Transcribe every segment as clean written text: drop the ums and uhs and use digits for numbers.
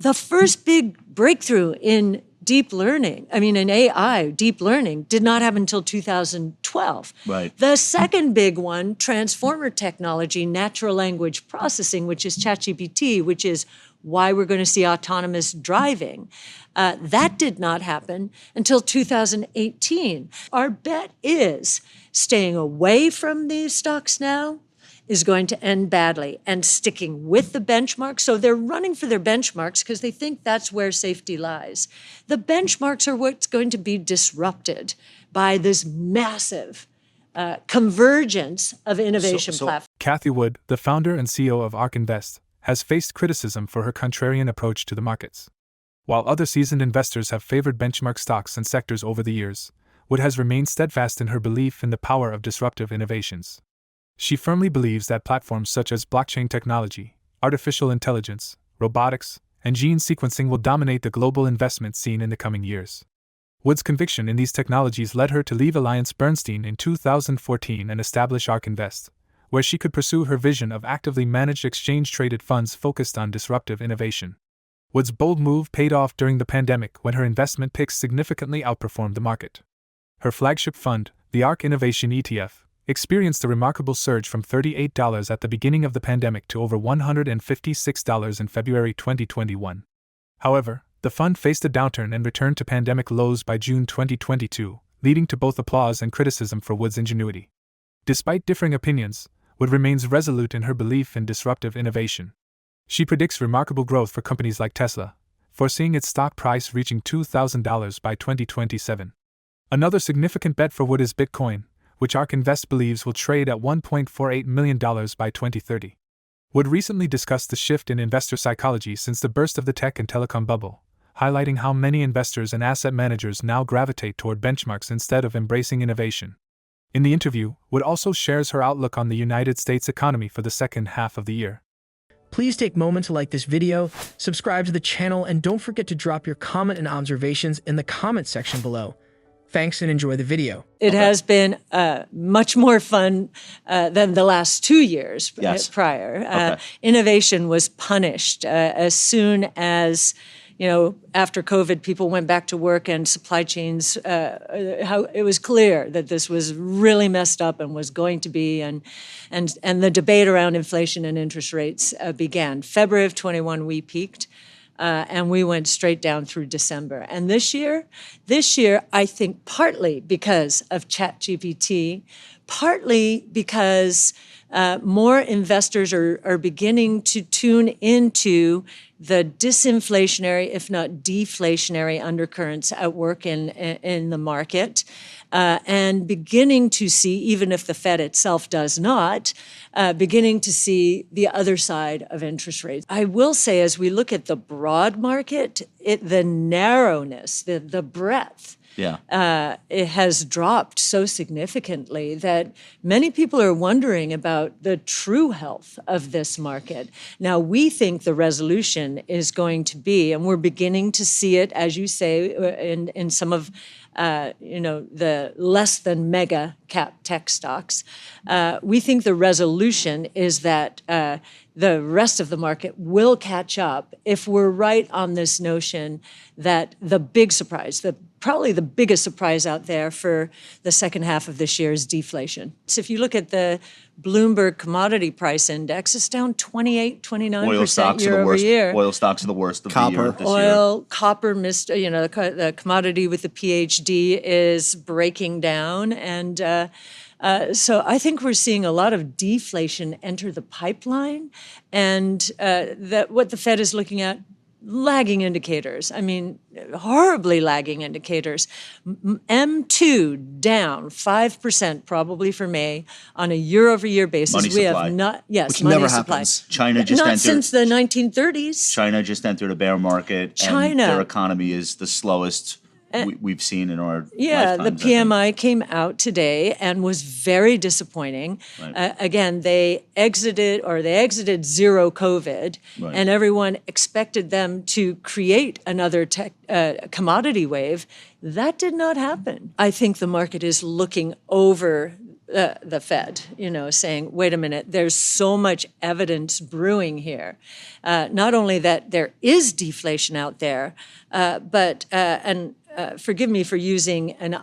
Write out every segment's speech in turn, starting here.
The first big breakthrough in in AI, deep learning, did not happen until 2012. Right. The second big one, transformer technology, natural language processing, which is ChatGPT, which is why we're going to see autonomous driving. That did not happen until 2018. Our bet is staying away from these stocks now is going to end badly, and sticking with the benchmarks. So they're running for their benchmarks because they think that's where safety lies. The benchmarks are what's going to be disrupted by this massive convergence of innovation platforms. Cathie Wood, the founder and CEO of ARK Invest, has faced criticism for her contrarian approach to the markets. While other seasoned investors have favored benchmark stocks and sectors over the years, Wood has remained steadfast in her belief in the power of disruptive innovations. She firmly believes that platforms such as blockchain technology, artificial intelligence, robotics, and gene sequencing will dominate the global investment scene in the coming years. Wood's conviction in these technologies led her to leave AllianceBernstein in 2014 and establish ARK Invest, where she could pursue her vision of actively managed exchange-traded funds focused on disruptive innovation. Wood's bold move paid off during the pandemic when her investment picks significantly outperformed the market. Her flagship fund, the ARK Innovation ETF, experienced a remarkable surge from $38 at the beginning of the pandemic to over $156 in February 2021. However, the fund faced a downturn and returned to pandemic lows by June 2022, leading to both applause and criticism for Wood's ingenuity. Despite differing opinions, Wood remains resolute in her belief in disruptive innovation. She predicts remarkable growth for companies like Tesla, foreseeing its stock price reaching $2,000 by 2027. Another significant bet for Wood is Bitcoin, which ARK Invest believes will trade at $1.48 million by 2030. Wood recently discussed the shift in investor psychology since the burst of the tech and telecom bubble, highlighting how many investors and asset managers now gravitate toward benchmarks instead of embracing innovation. In the interview, Wood also shares her outlook on the United States economy for the second half of the year. Please take a moment to like this video, subscribe to the channel, and don't forget to drop your comment and observations in the comment section below. Thanks and enjoy the video. It has been much more fun than the last 2 years prior. Innovation was punished as soon as, after COVID, people went back to work and supply chains, it was clear that this was really messed up and was going to be, and the debate around inflation and interest rates began. February of 21, we peaked. And we went straight down through December. And this year, I think partly because of ChatGPT, partly because more investors are beginning to tune into the disinflationary, if not deflationary, undercurrents at work in the market, and beginning to see, even if the Fed itself does not, beginning to see the other side of interest rates. I will say, as we look at the broad market, the narrowness, the breadth, it has dropped so significantly that many people are wondering about the true health of this market. Now, we think the resolution is going to be, and we're beginning to see it, as you say, in some of the less than mega cap tech stocks. We think the resolution is that the rest of the market will catch up if we're right on this notion that the big surprise, probably the biggest surprise out there for the second half of this year is deflation. So if you look at the Bloomberg Commodity Price Index, it's down 29% year over year. Oil stocks are the worst of the year this year. Copper missed, the commodity with the PhD is breaking down. And so I think we're seeing a lot of deflation enter the pipeline, and that what the Fed is looking at, lagging indicators. I mean, horribly lagging indicators. M2 down 5% probably for May on a year-over-year basis. Money supply. Have not, which money never supply. Happens. China just not since the 1930s. China just entered a bear market. And their economy is the slowest we've seen in our lifetimes, the PMI came out today and was very disappointing. Right. Again, they exited zero COVID, and everyone expected them to create another commodity wave. That did not happen. I think the market is looking over the Fed, saying, wait a minute, there's so much evidence brewing here. Not only that there is deflation out there, but forgive me for using an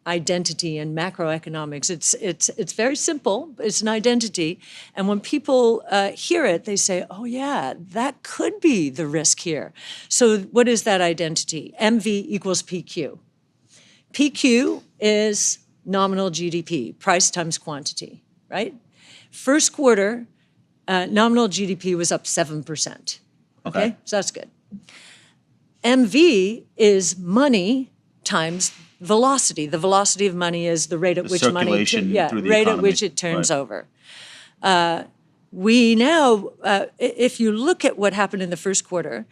identity in macroeconomics. It's very simple. It's an identity. And when people hear it, they say, oh, yeah, that could be the risk here. So what is that identity? MV equals PQ. PQ is nominal GDP, price times quantity, right? First quarter, nominal GDP was up 7%. Okay? So that's good. MV is money times velocity. The velocity of money is the rate at which money, through the rate economy. At which it turns over. We now, if you look at what happened in the first quarter,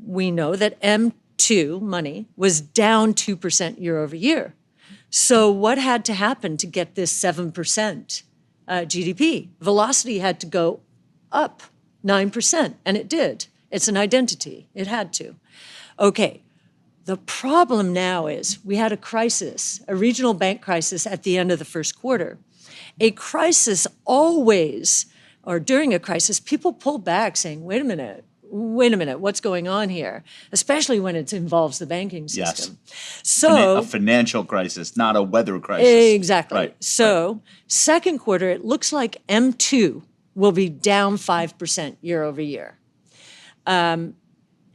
we know that M2 money was down 2% year over year. So what had to happen to get this 7% GDP? Velocity had to go up 9%, and it did. It's an identity. It had to. Okay, the problem now is we had a crisis, a regional bank crisis at the end of the first quarter. A crisis always, or during a crisis, people pull back saying, wait a minute, what's going on here? Especially when it involves the banking system. Yes. So a financial crisis, not a weather crisis. Exactly. Right. So second quarter, it looks like M2 will be down 5% year over year.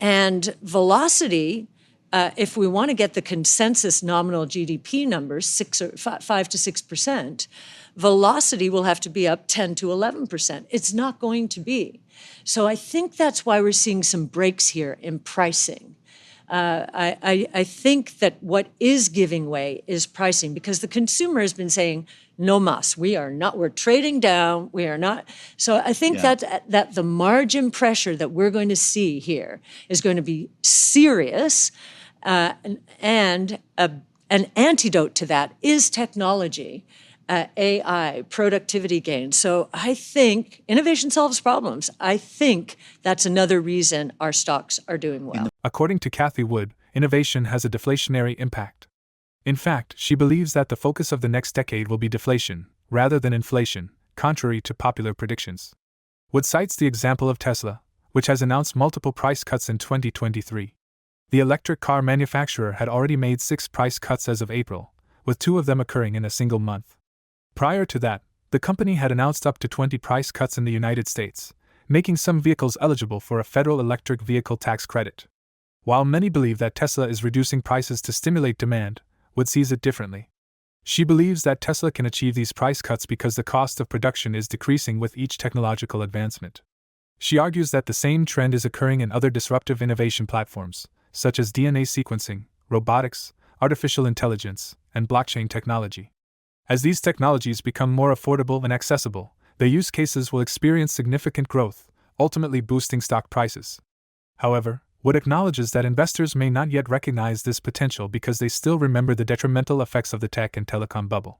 And velocity, if we want to get the consensus nominal GDP numbers, 5 to 6%, velocity will have to be up 10 to 11%. It's not going to be. So I think that's why we're seeing some breaks here in pricing. I think that what is giving way is pricing, because the consumer has been saying, no mas, we're trading down, we are not. So I think that the margin pressure that we're going to see here is going to be serious, and an antidote to that is technology, AI, productivity gains. So I think innovation solves problems. I think that's another reason our stocks are doing well. According to Cathie Wood, innovation has a deflationary impact. In fact, she believes that the focus of the next decade will be deflation, rather than inflation, contrary to popular predictions. Wood cites the example of Tesla, which has announced multiple price cuts in 2023. The electric car manufacturer had already made 6 price cuts as of April, with 2 of them occurring in a single month. Prior to that, the company had announced up to 20 price cuts in the United States, making some vehicles eligible for a federal electric vehicle tax credit. While many believe that Tesla is reducing prices to stimulate demand, Wood sees it differently. She believes that Tesla can achieve these price cuts because the cost of production is decreasing with each technological advancement. She argues that the same trend is occurring in other disruptive innovation platforms, such as DNA sequencing, robotics, artificial intelligence, and blockchain technology. As these technologies become more affordable and accessible, their use cases will experience significant growth, ultimately boosting stock prices. However, Wood acknowledges that investors may not yet recognize this potential because they still remember the detrimental effects of the tech and telecom bubble.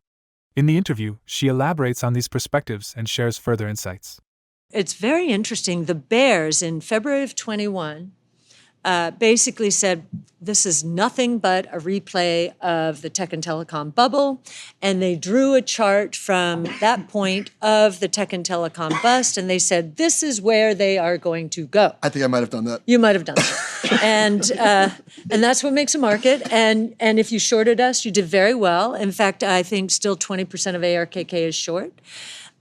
In the interview, she elaborates on these perspectives and shares further insights. It's very interesting. The bears in February of 21 basically said, this is nothing but a replay of the tech and telecom bubble. And they drew a chart from that point of the tech and telecom bust. And they said, this is where they are going to go. I think I might have done that. You might have done that. And that's what makes a market. And if you shorted us, you did very well. In fact, I think still 20% of ARKK is short.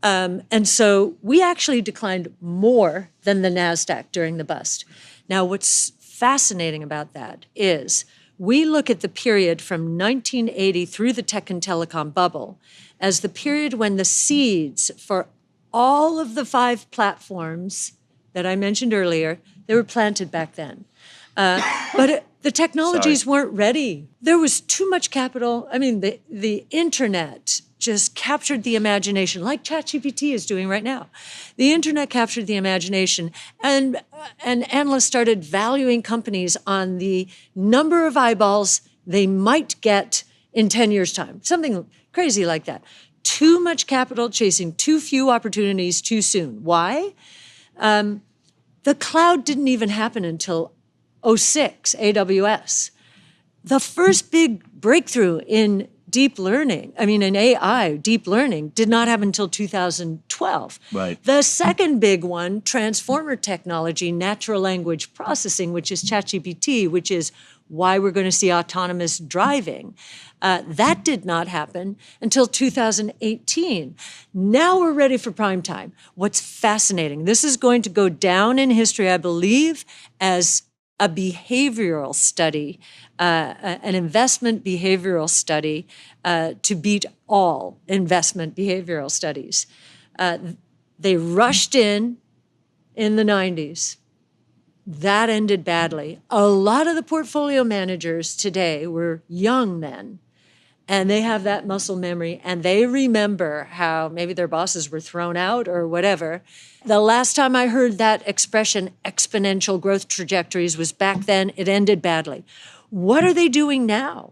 And so we actually declined more than the NASDAQ during the bust. Now, what's fascinating about that is we look at the period from 1980 through the tech and telecom bubble as the period when the seeds for all of the 5 platforms that I mentioned earlier, they were planted back then. But the technologies weren't ready. There was too much capital. I mean, the internet just captured the imagination, like ChatGPT is doing right now. The internet captured the imagination, and analysts started valuing companies on the number of eyeballs they might get in 10 years' time, something crazy like that. Too much capital chasing too few opportunities too soon. Why? The cloud didn't even happen until 2006, AWS. The first big breakthrough in deep learning, an AI, deep learning, did not happen until 2012. Right. The second big one, transformer technology, natural language processing, which is ChatGPT, which is why we're going to see autonomous driving. That did not happen until 2018. Now we're ready for prime time. What's fascinating, this is going to go down in history, I believe, as a behavioral study, an investment behavioral study to beat all investment behavioral studies. They rushed in the 90s. That ended badly. A lot of the portfolio managers today were young then, and they have that muscle memory, and they remember how maybe their bosses were thrown out or whatever. The last time I heard that expression, exponential growth trajectories, was back then. It ended badly. What are they doing now?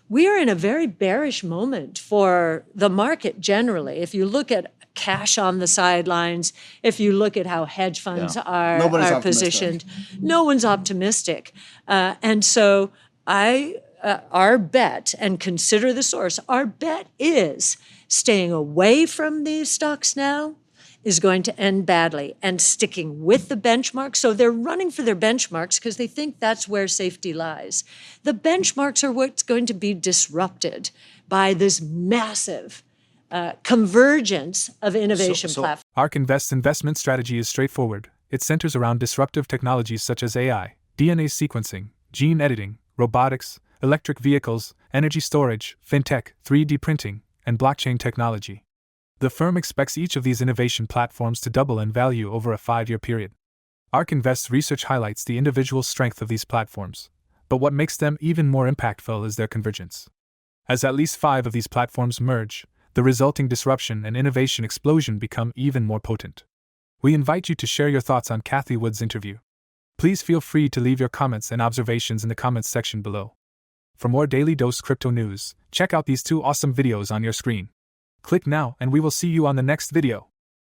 We are in a very bearish moment for the market generally. If you look at cash on the sidelines, if you look at how hedge funds are positioned, no one's optimistic. And so our bet, and consider the source, our bet is staying away from these stocks now is going to end badly, and sticking with the benchmark. So they're running for their benchmarks because they think that's where safety lies. The benchmarks are what's going to be disrupted by this massive convergence of innovation platforms. ARK Invest's investment strategy is straightforward. It centers around disruptive technologies such as AI, DNA sequencing, gene editing, robotics, electric vehicles, energy storage, fintech, 3D printing, and blockchain technology. The firm expects each of these innovation platforms to double in value over a 5-year period. ARK Invest's research highlights the individual strength of these platforms, but what makes them even more impactful is their convergence. As at least 5 of these platforms merge, the resulting disruption and innovation explosion become even more potent. We invite you to share your thoughts on Cathie Wood's interview. Please feel free to leave your comments and observations in the comments section below. For more Daily Dose Crypto news, check out these 2 awesome videos on your screen. Click now and we will see you on the next video.